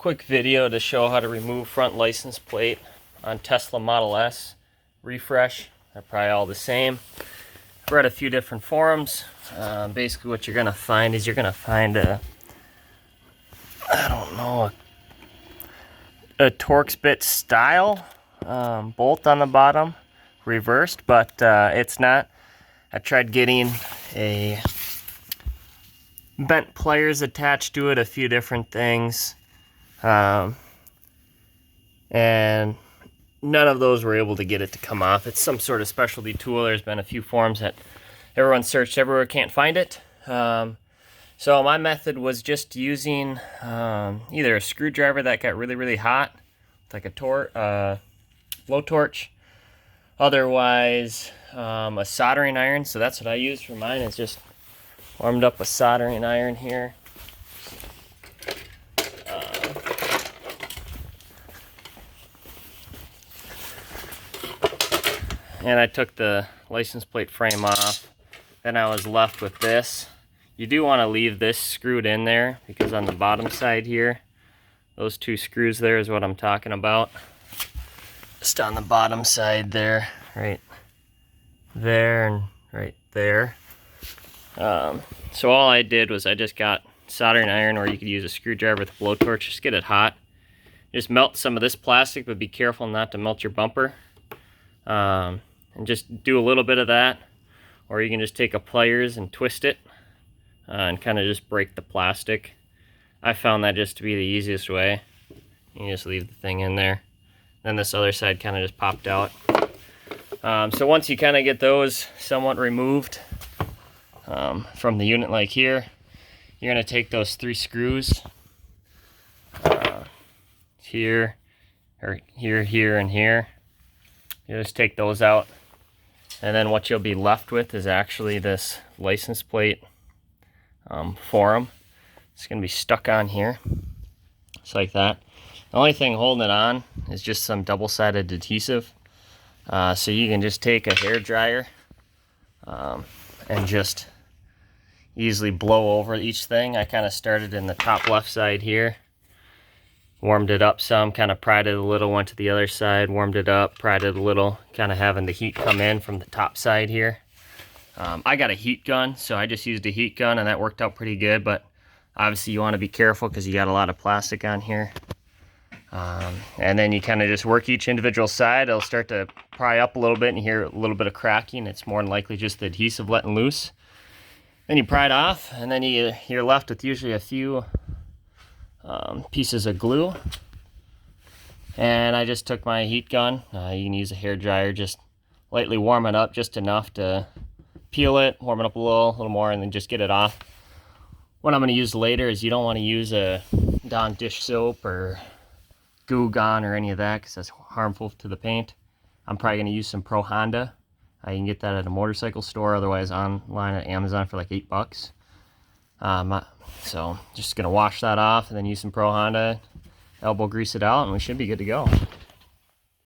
Quick video to show how to remove front license plate on Tesla Model S. Refresh, they're probably all the same. I've read a few different forums. Basically what you're gonna find is you're gonna find a Torx bit style bolt on the bottom, reversed, but it's not. I tried getting a bent pliers attached to it, a few different things, and none of those were able to get it to come off. It's some sort of specialty tool. There's been a few forums that everyone searched everywhere, can't find it. So my method was just using either a screwdriver that got really hot, like a blowtorch, otherwise a soldering iron. So that's what I used for mine. It's just warmed up a soldering iron here. And I took the license plate frame off. Then I was left with this. You do want to leave this screwed in there because on the bottom side here, those two screws there is what I'm talking about. Just on the bottom side there, right there and right there. So all I did was I just got soldering iron, or you could use a screwdriver with a blowtorch, just get it hot. Just melt some of this plastic, but be careful not to melt your bumper. And just do a little bit of that, or you can just take a pliers and twist it and kind of just break the plastic. I found that just to be the easiest way. You just leave the thing in there. Then this other side kind of just popped out. So once you kind of get those somewhat removed from the unit like here, you're going to take those 3 screws here, or here, and here. You just take those out, and then what you'll be left with is actually this license plate form. It's going to be stuck on here, just like that. The only thing holding it on is just some double-sided adhesive. So you can just take a hair dryer and just easily blow over each thing. I kind of started in the top left side here, warmed it up some, kind of pried it a little, went to the other side, warmed it up, pried it a little, kind of having the heat come in from the top side here. I got a heat gun, so I just used a heat gun, and that worked out pretty good, but obviously you want to be careful because you got a lot of plastic on here. And then you kind of just work each individual side. It'll start to pry up a little bit, and you hear a little bit of cracking. It's more than likely just the adhesive letting loose. Then you pry it off, and then you're left with usually a few pieces of glue. And I just took my heat gun. You can use a hair dryer, just lightly warm it up just enough to peel it, warm it up a little more, and then just get it off. What I'm going to use later is you don't want to use a Dawn dish soap or Goo Gone or any of that, because that's harmful to the paint. I'm probably going to use some Pro Honda. You can get that at a motorcycle store, otherwise online at Amazon for like $8. So just going to wash that off and then use some Pro Honda, elbow grease it out, and we should be good to go.